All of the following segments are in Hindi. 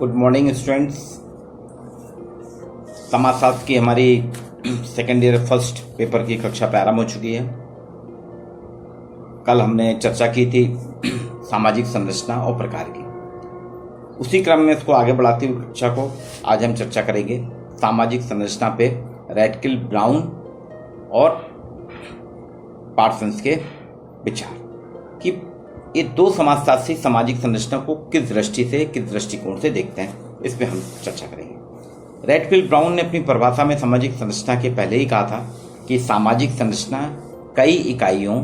Good morning students. समाजशास्त्र की हमारी सेकेंड ईयर फर्स्ट पेपर की कक्षा प्रारंभ हो चुकी है। कल हमने चर्चा की थी सामाजिक संरचना और प्रकार की। उसी क्रम में इसको आगे बढ़ाते हुए कक्षा को आज हम चर्चा करेंगे सामाजिक संरचना पे रैटकिल ब्राउन और पार्सन्स के विचार कि ये दो समाजशास्त्री सामाजिक संरचना को किस दृष्टि से, किस दृष्टिकोण से देखते हैं, इस पे हम चर्चा करेंगे। रैटकिल ब्राउन ने अपनी परिभाषा में सामाजिक संरचना के पहले ही कहा था कि सामाजिक संरचना कई इकाइयों,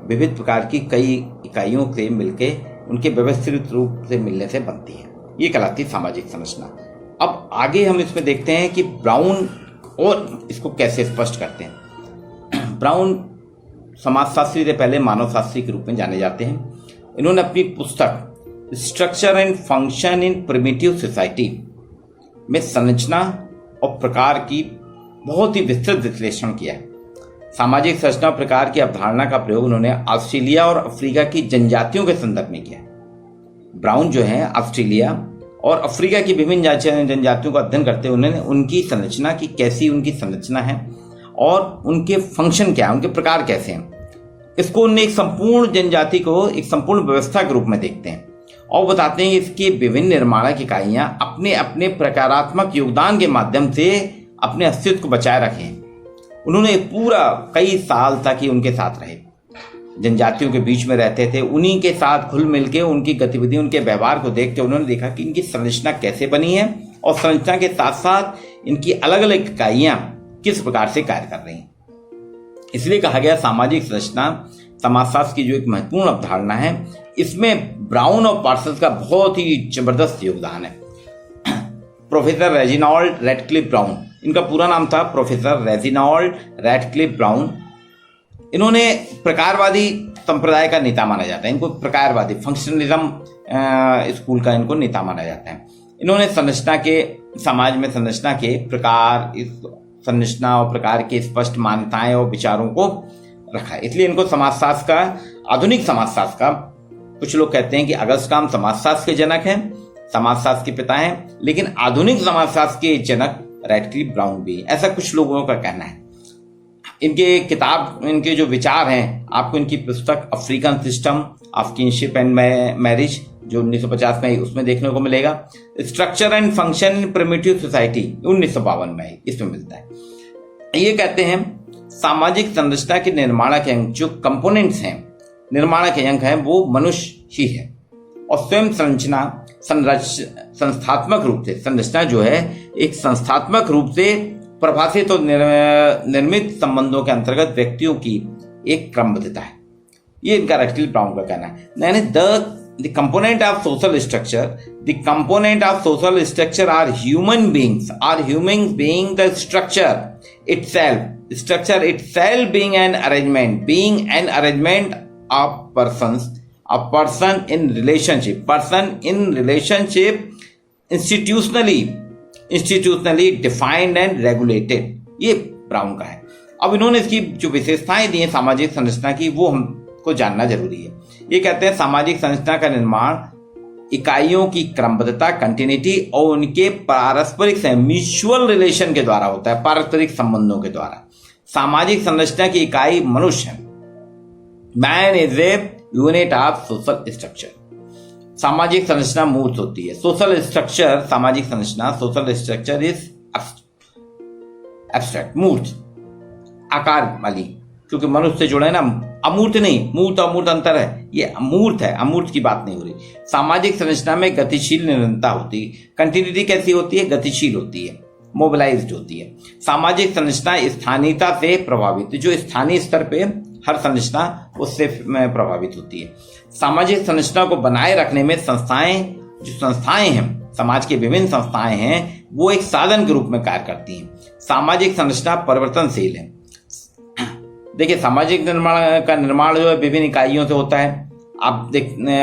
विविध प्रकार की कई इकाइयों से मिलकर उनके व्यवस्थित रूप से मिलने से बनती है। ये कहलाती है सामाजिक संरचना। अब आगे हम इसमें देखते हैं कि ब्राउन और इसको कैसे स्पष्ट करते हैं। ब्राउन समाजशास्त्री से पहले मानवशास्त्री के रूप में जाने जाते हैं। इन्होंने अपनी पुस्तक structure and function in primitive society में संरचना और प्रकार की बहुत ही विस्तृत विश्लेषण किया है। सामाजिक संरचना और प्रकार की अवधारणा का प्रयोग उन्होंने ऑस्ट्रेलिया और अफ्रीका की जनजातियों के संदर्भ में किया है। ब्राउन जो है ऑस्ट्रेलिया और अफ्रीका की विभिन्न जनजातियों का अध्ययन करते हुए उन्होंने उनकी संरचना की कैसी उनकी संरचना है और उनके फंक्शन क्या है, उनके प्रकार कैसे हैं, इसको उन्हें एक संपूर्ण जनजाति को एक संपूर्ण व्यवस्था के रूप में देखते हैं और बताते हैं कि इसकी विभिन्न निर्माणक इकाइयां अपने अपने प्रकारात्मक योगदान के माध्यम से अपने अस्तित्व को बचाए रखें। उन्होंने पूरा कई साल तक ही उनके साथ रहे, जनजातियों के बीच में रहते थे, उन्हीं के साथ घुल मिल के उनकी गतिविधि, उनके व्यवहार को देख के उन्होंने देखा कि इनकी संरचना कैसे बनी है और संरचना के साथ साथ इनकी अलग अलग इकाइयां किस प्रकार से कार्य कर रही हैं। इसलिए कहा गया सामाजिक संरचना समाजशास्त्र की जो एक महत्वपूर्ण अवधारणा है, इसमें ब्राउन और पार्सन्स का बहुत ही जबरदस्त योगदान है। प्रोफेसर रेजिनाल्ड रैटक्लिफ ब्राउन, इनका पूरा नाम था प्रोफेसर रेजिनाल्ड रैटक्लिफ ब्राउन। इन्होंने प्रकारवादी संप्रदाय का नेता माना जाता है। इनको प्रकारवादी फंक्शनलिज्म स्कूल का इनको नेता माना जाता है। इन्होंने संरचना के समाज में संरचना के प्रकार, इस संरचना और प्रकार के स्पष्ट मान्यताएं और विचारों को रखा है। इसलिए इनको समाजशास्त्र का, आधुनिक समाजशास्त्र का, कुछ लोग कहते हैं कि अगस्टाम समाजशास्त्र के जनक हैं, समाजशास्त्र के पिता हैं, लेकिन आधुनिक समाजशास्त्र के जनक रैटक्लिफ ब्राउन भी, ऐसा कुछ लोगों का कहना है। इनके किताब, इनके जो विचार हैं, आपको इनकी पुस्तक African system of kinship and marriage जो 1950 में उसमें देखने को मिलेगा। Structure and function in primitive society 1952 में इसमें मिलता है। ये कहते हैं सामाजिक संरचना के निर्माणक अंग, जो कंपोनेंट्स हैं, निर्माणक अंग हैं, वो मनुष्य ही है और स्वयं संस्थात्मक रूप से संरचना जो है एक संस्थात्मक रूप से प्रभाषित और निर्मित संबंधों के अंतर्गत व्यक्तियों की एक क्रमबद्धता है। ये इनका रैटक्लिफ ब्राउन का कहना है। यानी the component of social structure are human beings being the structure itself being an arrangement of persons, a person in relationship institutionally defined and regulated। ये ब्राउन का है। अब इन्होंने इसकी जो विशेषताएं दी हैं सामाजिक संरचना की, वो हमको जानना जरूरी है। ये कहते हैं सामाजिक संरचना का निर्माण इकाइयों की क्रमबद्धता, कंटिन्यूटी और उनके पारस्परिक म्यूचुअल रिलेशन के द्वारा होता है, पारस्परिक संबंधों के द्वारा। सामाजिक संरचना की इकाई मनुष्य है। Man is a unit of social structure. सामाजिक संरचना मूर्त होती है। सोशल स्ट्रक्चर, सामाजिक संरचना, सोशल स्ट्रक्चर इज एब्स्ट्रैक्ट, मूर्त, आकार वाली, क्योंकि मनुष्य से जुड़े ना, अमूर्त नहीं, मूर्त अमूर्त अंतर है। ये अमूर्त है, अमूर्त की बात नहीं हो रही। सामाजिक संरचना में गतिशील निरंतरता होती है। कंटिन्यूटी कैसी होती है? गतिशील होती है, मोबिलाइज्ड होती है। सामाजिक संरचना स्थानीयता से प्रभावित, जो स्थानीय स्तर पे हर संरचना उससे प्रभावित होती है। सामाजिक संरचना को बनाए रखने में संस्थाएं, जो संस्थाएं हैं, समाज की विभिन्न संस्थाएं हैं, वो एक साधन के रूप में कार्य करती हैं। सामाजिक संरचना परिवर्तनशील है। देखिए, सामाजिक निर्माण जो है विभिन्न इकाइयों से होता है। आप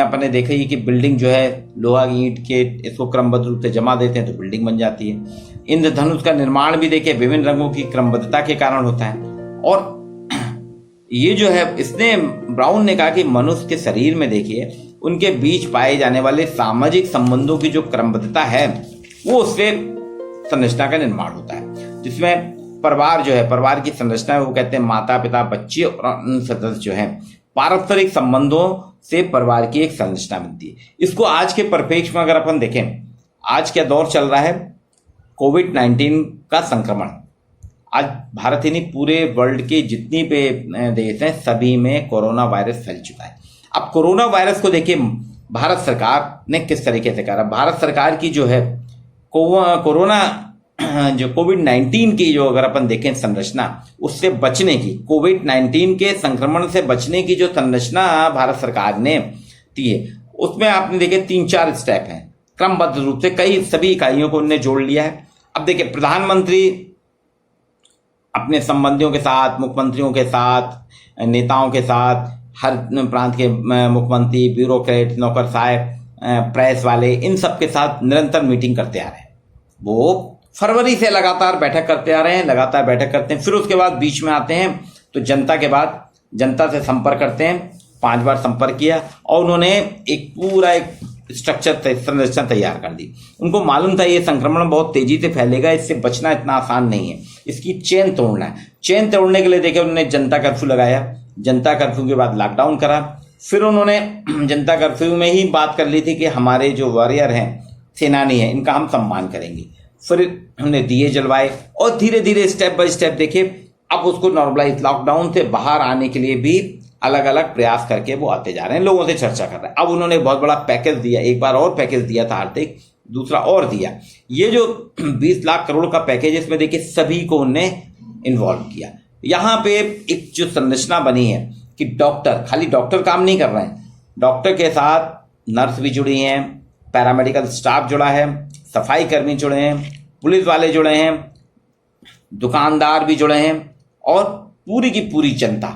अपने देखे ही कि बिल्डिंग जो है लोहा ईंट के इसको क्रमबद्ध रूप से जमा देते हैं तो बिल्डिंग बन जाती है। इंद्रधनुष का निर्माण भी देखिए विभिन्न रंगों की क्रमबद्धता के कारण होता है। और ये जो है, इसने ब्राउन ने कहा कि मनुष्य के शरीर में देखिए उनके बीच पाए जाने वाले सामाजिक संबंधों की जो क्रमबद्धता है वो उससे संरचना का निर्माण होता है, जिसमें परिवार जो है, परिवार की संरचना है वो कहते हैं माता पिता बच्चे और अन्य सदस्य जो है, पारस्परिक संबंधों से परिवार की एक संरचना बनती है। इसको आज के परिप्रेक्ष्य में अगर अपन देखें, आज क्या दौर चल रहा है, कोविड-19 का संक्रमण। आज भारत ही नहीं पूरे वर्ल्ड के जितनी भी देश हैं सभी में कोरोना वायरस फैल चुका है। अब कोरोना वायरस को देखिए भारत सरकार ने किस तरीके से करा। भारत सरकार की जो है कोरोना जो कोविड-19 की जो अगर अपन देखें संरचना, उससे बचने की, कोविड-19 के संक्रमण से बचने की जो संरचना भारत सरकार ने दी है, उसमें आपने देखे 3-4 स्टेप हैं क्रमबद्ध रूप से, कई सभी इकाइयों को उन्होंने जोड़ लिया है। अब देखिए प्रधानमंत्री अपने संबंधियों के साथ, मुख्यमंत्रियों के साथ, नेताओं के साथ, हर प्रांत के मुख्यमंत्री, ब्यूरोक्रेट, नौकरशाह, प्रेस वाले, इन सब के साथ निरंतर मीटिंग करते आ रहे हैं। वो फरवरी से लगातार बैठक करते आ रहे हैं, लगातार बैठक करते हैं। फिर उसके बाद बीच में आते हैं तो जनता के बाद जनता से संपर्क करते हैं, 5 बार संपर्क किया और उन्होंने एक पूरा एक स्ट्रक्चर संरचना तैयार कर दी। उनको मालूम था ये संक्रमण बहुत तेजी से फैलेगा, इससे बचना इतना आसान नहीं है, इसकी चेन तोड़ना है। चेन तोड़ने के लिए देखिए उन्होंने जनता कर्फ्यू लगाया, जनता कर्फ्यू के बाद लॉकडाउन करा। फिर उन्होंने जनता कर्फ्यू में ही बात कर ली थी कि हमारे जो वॉरियर हैं, सेनानी हैं, इनका हम सम्मान करेंगे। फिर उन्होंने दिए जलवाए और धीरे धीरे स्टेप बाय स्टेप देखिए अब उसको नॉर्मलाइज, लॉकडाउन से बाहर आने के लिए भी अलग अलग प्रयास करके वो आते जा रहे हैं, लोगों से चर्चा कर रहे हैं। अब उन्होंने बहुत बड़ा पैकेज दिया, एक बार और पैकेज दिया था आर्थिक, दूसरा और दिया। ये जो 20 लाख करोड़ का पैकेज है, इसमें देखिए सभी को उन्होंने इन्वॉल्व किया। यहाँ पे एक जो संरचना बनी है कि डॉक्टर, खाली डॉक्टर काम नहीं कर रहे हैं, डॉक्टर के साथ नर्स भी जुड़ी हैं, पैरामेडिकल स्टाफ जुड़ा है, सफाई कर्मी जुड़े हैं, पुलिस वाले जुड़े हैं, दुकानदार भी जुड़े हैं और पूरी की पूरी जनता,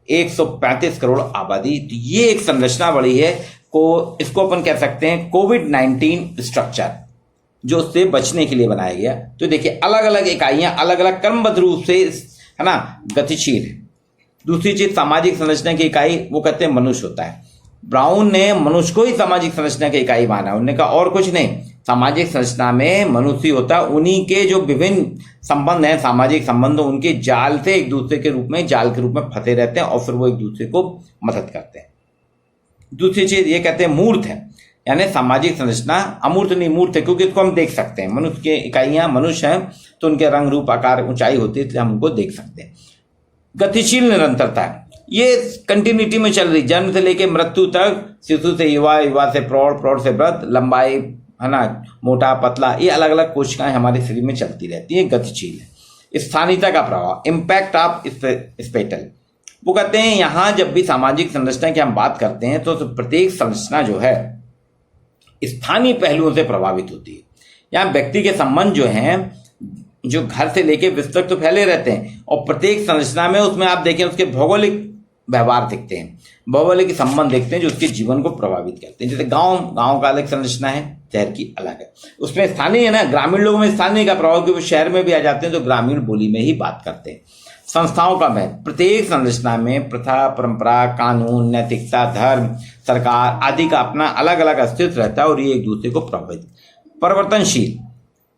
135 करोड़ आबादी। तो ये एक संरचना बड़ी है को, इसको अपन कह सकते हैं कोविड-19 स्ट्रक्चर, जो उससे बचने के लिए बनाया गया। तो देखिए अलग अलग इकाइयां अलग अलग क्रमबद्ध रूप से है ना गतिशील है। दूसरी चीज सामाजिक संरचना की इकाई वो कहते हैं मनुष्य होता है। ब्राउन ने मनुष्य को ही सामाजिक संरचना की इकाई माना, उन्होंने कहा और कुछ नहीं, सामाजिक संरचना में मनुष्य होता है, उन्हीं के जो विभिन्न संबंध हैं, सामाजिक संबंध, उनके जाल से एक दूसरे के रूप में, जाल के रूप में फंसे रहते हैं और फिर वो एक दूसरे को मदद करते हैं। दूसरी चीज ये कहते हैं मूर्त है, यानी सामाजिक संरचना अमूर्त नहीं मूर्त है, क्योंकि इसको हम देख सकते हैं, मनुष्य की इकाइयां मनुष्य हैं तो उनके रंग रूप आकार ऊंचाई होती है, इसलिए हम उनको देख सकते हैं। गतिशील निरंतरता है, ये कंटिन्यूटी में चल रही, जन्म से लेकर मृत्यु तक, शिशु से युवा, युवा से प्रौढ़, प्रौढ़ से वृद्ध, लंबाई है ना, मोटा पतला, ये अलग अलग कोशिकाएं हमारे शरीर में चलती रहती है, गतिशील है। स्थानीयता का प्रभाव, इम्पैक्ट ऑफ स्पेटल, वो कहते हैं यहाँ जब भी सामाजिक संरचना की हम बात करते हैं तो प्रत्येक संरचना जो है स्थानीय पहलुओं से प्रभावित होती है। यहाँ व्यक्ति के संबंध जो हैं, जो घर से लेके विस्तृत तो फैले रहते हैं और प्रत्येक संरचना में उसमें आप देखें उसके भौगोलिक व्यवहार दिखते हैं, भौगोलिक संबंध देखते हैं जो उसके जीवन को प्रभावित करते हैं। जैसे गांव का अलग संरचना है, शहर की अलग है, उसमें स्थानीय है ना, ग्रामीण लोगों में स्थानीय का प्रभाव, क्योंकि शहर में भी आ जाते हैं तो ग्रामीण बोली में ही बात करते हैं। संस्थाओं का महत्व, प्रत्येक संरचना में प्रथा, परंपरा, कानून, नैतिकता, धर्म, सरकार आदि का अपना अलग अलग अस्तित्व रहता है और ये एक दूसरे को प्रभावित। परिवर्तनशील,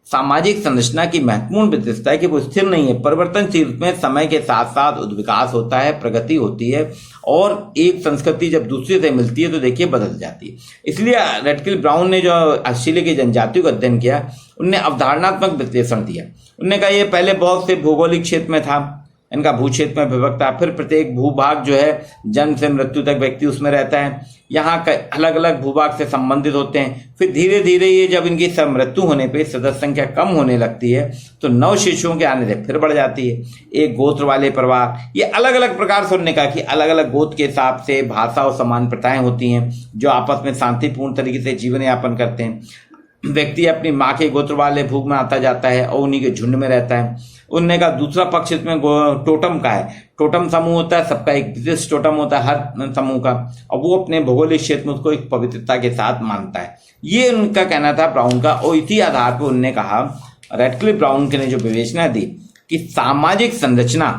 सामाजिक संरचना की महत्वपूर्ण विशेषता है कि वो स्थिर नहीं है, परिवर्तनशील में समय के साथ साथ विकास होता है, प्रगति होती है और एक संस्कृति जब दूसरे से मिलती है तो देखिए बदल जाती है। इसलिए रेडक्लिफ ब्राउन ने जो ऑस्ट्रेलिया की जनजातियों का अध्ययन किया, उनने अवधारणात्मक विश्लेषण दिया। उन्होंने कहा ये पहले बहुत से भौगोलिक क्षेत्र में था, इनका भूक्षेत्र में विभक्त था, फिर प्रत्येक भूभाग जो है जन्म से मृत्यु तक व्यक्ति उसमें रहता है, यहाँ अलग अलग भूभाग से संबंधित होते हैं। फिर धीरे धीरे ये जब इनकी मृत्यु होने पे सदस्य संख्या कम होने लगती है तो नव शिशुओं के आने से फिर बढ़ जाती है। एक गोत्र वाले परिवार, ये अलग अलग प्रकार से उन्होंने कहा कि अलग अलग गोत्र के हिसाब से भाषा और समान प्रथाएं होती हैं जो आपस में शांतिपूर्ण तरीके से जीवन यापन करते हैं। व्यक्ति अपनी माँ के गोत्र वाले भूग में आता जाता है और उन्हीं के झुंड में रहता है। उनने का दूसरा पक्ष इसमें टोटम का है, टोटम समूह होता है, सबका एक विशिष्ट टोटम होता है हर समूह का, और वो अपने भौगोलिक क्षेत्र में उसको एक पवित्रता के साथ मानता है। ये उनका कहना था ब्राउन का, और इसी आधार पर उन्होंने कहा, रेडक्लिफ ब्राउन ने जो विवेचना दी कि सामाजिक संरचना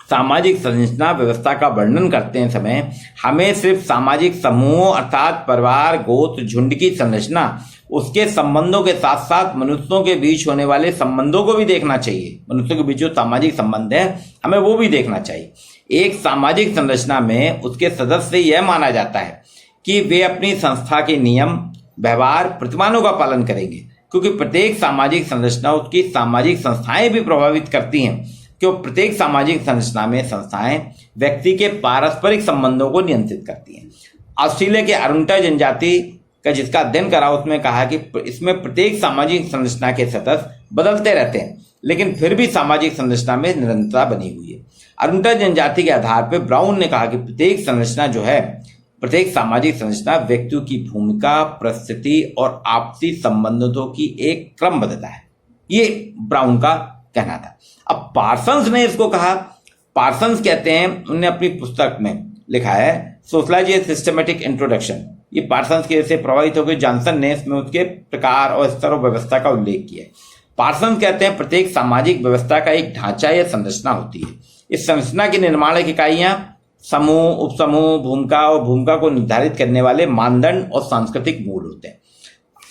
सामाजिक संरचना व्यवस्था का वर्णन करते हैं समय हमें सिर्फ सामाजिक समूह अर्थात परिवार, गोत्र, झुंड की संरचना, उसके संबंधों के साथ साथ मनुष्यों के बीच होने वाले संबंधों को भी देखना चाहिए। मनुष्यों के बीच जो सामाजिक संबंध है हमें वो भी देखना चाहिए। एक सामाजिक संरचना में उसके सदस्य से यह माना जाता है कि वे अपनी संस्था के नियम, व्यवहार, प्रतिमानों का पालन करेंगे, क्योंकि प्रत्येक सामाजिक संरचना उसकी सामाजिक संस्थाएं भी प्रभावित करती हैं। क्यों प्रत्येक सामाजिक संरचना में संस्थाएं व्यक्ति के पारस्परिक संबंधों को नियंत्रित करती हैं। ऑस्ट्रेलिया के अरुंटा जनजाति का जिसका अध्ययन करा उसमें कहा कि इसमें प्रत्येक सामाजिक संरचना के सदस्य बदलते रहते हैं, लेकिन फिर भी सामाजिक संरचना में निरंतरता बनी हुई है। अरुंटा जनजाति के आधार पर ब्राउन ने कहा कि प्रत्येक सामाजिक संरचना व्यक्तियों की भूमिका, परिस्थिति और आपसी संबंधों की एक क्रमबद्धता है। ये ब्राउन का कहना था। अब पार्सन्स ने इसको कहा, पार्सन्स कहते हैं, उन्होंने अपनी पुस्तक में लिखा है सोशलॉजी ए सिस्टमेटिक इंट्रोडक्शन। ये पार्सन्स के से प्रभावित होकर जॉनसन ने इसमें उसके प्रकार और स्तर और व्यवस्था का उल्लेख किया है। पार्सन्स कहते हैं प्रत्येक सामाजिक व्यवस्था का एक ढांचा या संरचना होती है। इस संरचना की निर्माणक इकाइयां समूह, उपसमूह, भूमिका और भूमिका को निर्धारित करने वाले मानदंड और सांस्कृतिक मूल होते हैं।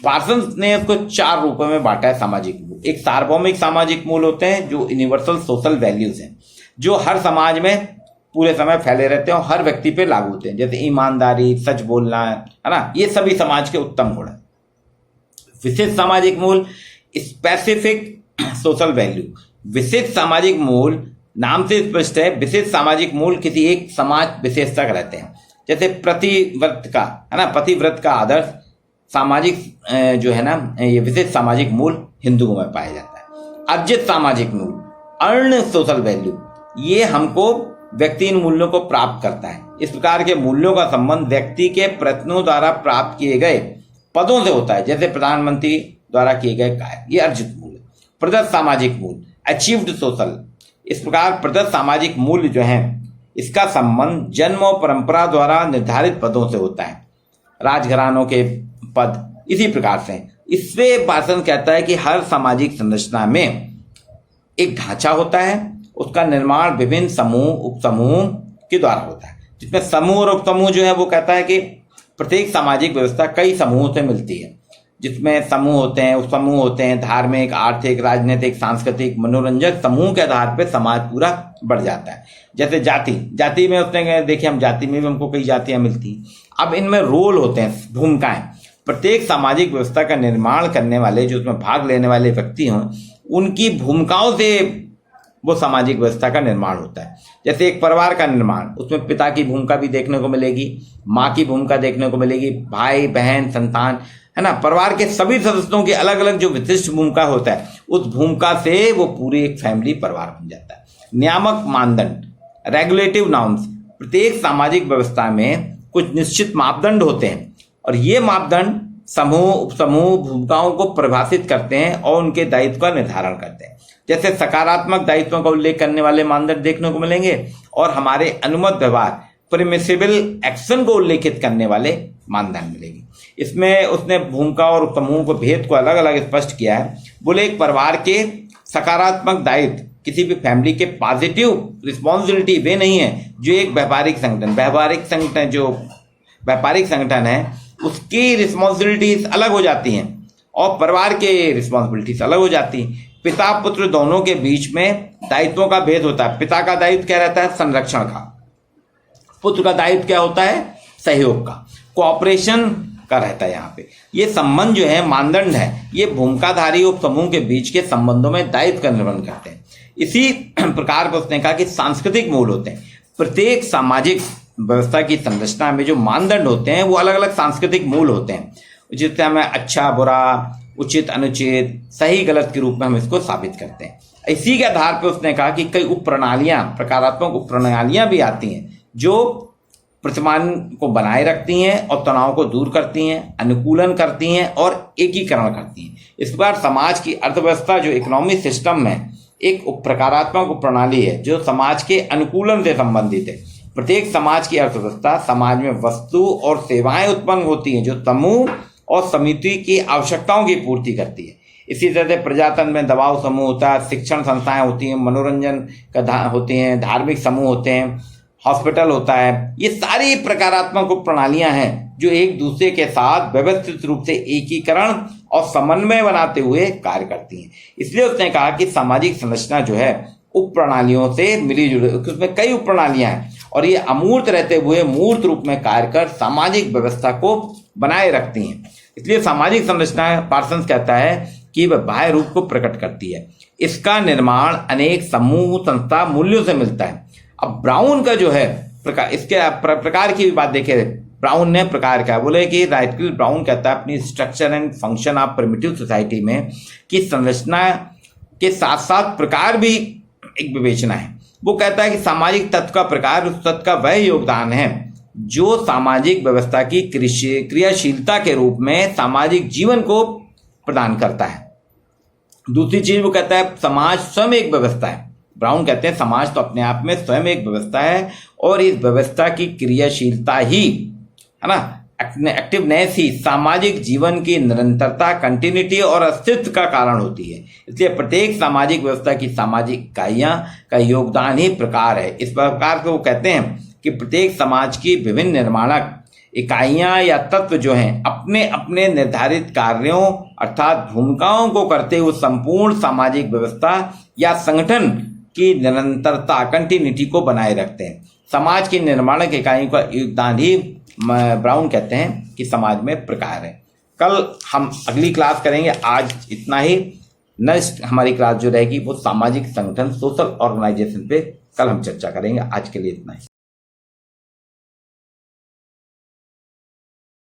पार्सन्स ने इसको 4 रूपों में बांटा है सामाजिक मूल। एक सार्वभौमिक सामाजिक मूल होते हैं जो यूनिवर्सल सोशल वैल्यूज हैं, जो हर समाज में पूरे समय फैले रहते हैं और हर व्यक्ति पे लागू होते हैं, जैसे ईमानदारी, सच बोलना, है ना, ये सभी समाज के उत्तम गुण हैं। विशिष्ट सामाजिक मूल, स्पेसिफिक सोशल वैल्यू। विशिष्ट सामाजिक मूल नाम से स्पष्ट है, विशिष्ट सामाजिक मूल किसी एक समाज विशेषता का रहते हैं, जैसे पतिव्रत का, है ना, पतिव्रत का आदर्श सामाजिक जो है ना, ये विशिष्ट सामाजिक मूल हिंदुओं में पाया जाता है। अर्जित सामाजिक मूल, अर्न सोशल वैल्यू, ये हमको व्यक्ति इन मूल्यों को प्राप्त करता है। इस प्रकार के मूल्यों का संबंध व्यक्ति के प्रयत्नों द्वारा प्राप्त किए गए पदों से होता है, जैसे प्रधानमंत्री द्वारा किए गए कार्य, ये अर्जित मूल है। प्रदत्त सामाजिक मूल, अचीव्ड सोशल, इस प्रकार प्रदत्त सामाजिक मूल्य जो है इसका संबंध जन्म और परंपरा द्वारा निर्धारित पदों से होता है, राजघरानों के पद, इसी प्रकार से। इससे पार्सन कहता है कि हर सामाजिक संरचना में एक ढांचा होता है, उसका निर्माण विभिन्न समूह, उपसमूह के द्वारा होता है, जिसमें समूह और उपसमूह जो है वो कहता है कि प्रत्येक सामाजिक व्यवस्था कई समूहों से मिलती है, जिसमें समूह होते हैं, उपसमूह होते हैं, धार्मिक, आर्थिक, राजनीतिक, सांस्कृतिक, मनोरंजक समूह के आधार पर समाज पूरा बढ़ जाता है। जैसे जाति में उसने देखिए, हम जाति में भी हमको कई जातियां मिलती हैं। अब इनमें रोल होते हैं, भूमिकाएं। प्रत्येक सामाजिक व्यवस्था का निर्माण करने वाले, जो उसमें भाग लेने वाले व्यक्ति हों, उनकी भूमिकाओं से वो सामाजिक व्यवस्था का निर्माण होता है। जैसे एक परिवार का निर्माण, उसमें पिता की भूमिका भी देखने को मिलेगी, माँ की भूमिका देखने को मिलेगी, भाई बहन, संतान, है ना, परिवार के सभी सदस्यों की अलग अलग जो विशिष्ट भूमिका होता है, उस भूमिका से वो पूरी एक फैमिली, परिवार बन जाता है। नियामक मानदंड, रेगुलेटिव नॉर्म्स, प्रत्येक सामाजिक व्यवस्था में कुछ निश्चित मापदंड होते हैं और ये मापदंड समूह, उपसमूह, भूमिकाओं को परिभाषित करते हैं और उनके दायित्व का निर्धारण करते हैं। जैसे सकारात्मक दायित्वों का उल्लेख करने वाले मानदंड देखने को मिलेंगे और हमारे अनुमत व्यवहार, परमिसिबल एक्शन को उल्लेखित करने वाले मानदंड मिलेंगे। इसमें उसने भूमिका और समूह को भेद को अलग अलग स्पष्ट किया है। बोले एक परिवार के सकारात्मक दायित्व किसी भी फैमिली के पॉजिटिव रिस्पॉन्सिबिलिटी वे नहीं है जो एक व्यापारिक संगठन है उसकी रिस्पॉन्सिबिलिटीज अलग हो जाती हैं और परिवार के रिस्पॉन्सिबिलिटीज अलग हो जाती हैं। पिता पुत्र दोनों के बीच में दायित्वों का भेद होता है। पिता का दायित्व क्या रहता है? संरक्षण का। पुत्र का दायित्व क्या होता है? सहयोग का, कोऑपरेशन का रहता है। यहाँ पे ये संबंध जो है, मानदंड है, ये भूमिकाधारी उपसमूह के बीच के संबंधों में दायित्व का निर्वहन करते हैं। इसी प्रकार पर उसने कहा कि सांस्कृतिक मूल होते हैं। प्रत्येक सामाजिक व्यवस्था की संरचना में जो मानदंड होते हैं वो अलग अलग सांस्कृतिक मूल होते हैं, जिससे हमें अच्छा बुरा, उचित अनुचित, सही गलत के रूप में हम इसको साबित करते हैं। इसी के आधार पर उसने कहा कि कई उप प्रणालियां, प्रकारात्मक उप प्रणालियां भी आती हैं जो प्रतिमान को बनाए रखती हैं और तनाव को दूर करती हैं, अनुकूलन करती हैं और एकीकरण करती हैं। इस प्रकार समाज की अर्थव्यवस्था जो इकोनॉमिक सिस्टम में एक प्रकारात्मक उप प्रणाली है जो समाज के अनुकूलन से संबंधित है। प्रत्येक समाज की अर्थव्यवस्था समाज में वस्तु और सेवाएं उत्पन्न होती हैं जो समूह और समिति की आवश्यकताओं की पूर्ति करती है। इसी तरह से प्रजातंत्र में दबाव समूह होता है, शिक्षण संस्थाएं होती हैं, मनोरंजन का होते हैं, धार्मिक समूह होते हैं, हॉस्पिटल होता है। ये सारी प्रकारात्मक उप प्रणालियां हैं जो एक दूसरे के साथ व्यवस्थित रूप से एकीकरण और समन्वय बनाते हुए कार्य करती हैं। इसलिए उसने कहा कि सामाजिक संरचना जो है उप प्रणालियों से मिली जुली, उसमें कई उप प्रणालियां हैं और ये अमूर्त रहते हुए मूर्त रूप में कार्य कर सामाजिक व्यवस्था को बनाए रखती हैं। इसलिए सामाजिक संरचना पार्सन्स कहता है कि वह बाह्य रूप को प्रकट करती है। इसका निर्माण अनेक समूह, संस्था, मूल्यों से मिलता है। अब ब्राउन का जो है प्रकार, इसके प्रकार की बात देखें, ब्राउन ने प्रकार क्या बोले कि राइटविल ब्राउन कहता है अपनी structure and function of primitive society में कि संरचना के साथ साथ प्रकार भी एक विवेचना है। वो कहता है कि सामाजिक तत्व का प्रकार उस तत्व का वह योगदान है जो सामाजिक व्यवस्था की क्रियाशीलता के रूप में सामाजिक जीवन को प्रदान करता है। दूसरी चीज वो कहता है समाज स्वयं एक व्यवस्था है। ब्राउन कहते हैं समाज तो अपने आप में स्वयं एक व्यवस्था है और इस व्यवस्था की क्रियाशीलता ही, है ना, एक्टिवनेस ही सामाजिक जीवन की निरंतरता, कंटिन्यूटी और अस्तित्व का कारण होती है। इसलिए प्रत्येक सामाजिक व्यवस्था की सामाजिक इकाइयां का योगदान ही प्रकार है। इस प्रकार को वो कहते हैं कि प्रत्येक समाज की विभिन्न निर्माणक इकाइयां या तत्व जो हैं अपने अपने निर्धारित कार्यों अर्थात भूमिकाओं को करते हुए संपूर्ण सामाजिक व्यवस्था या संगठन की निरंतरता, कंटिन्यूटी को बनाए रखते हैं। समाज की निर्माणक इकाइयों का योगदान ही ब्राउन कहते हैं कि समाज में प्रकार है। कल हम अगली क्लास करेंगे, आज इतना ही। नेक्स्ट हमारी क्लास जो रहेगी वो सामाजिक संगठन, सोशल ऑर्गेनाइजेशन पे कल हम चर्चा करेंगे। आज के लिए इतना ही।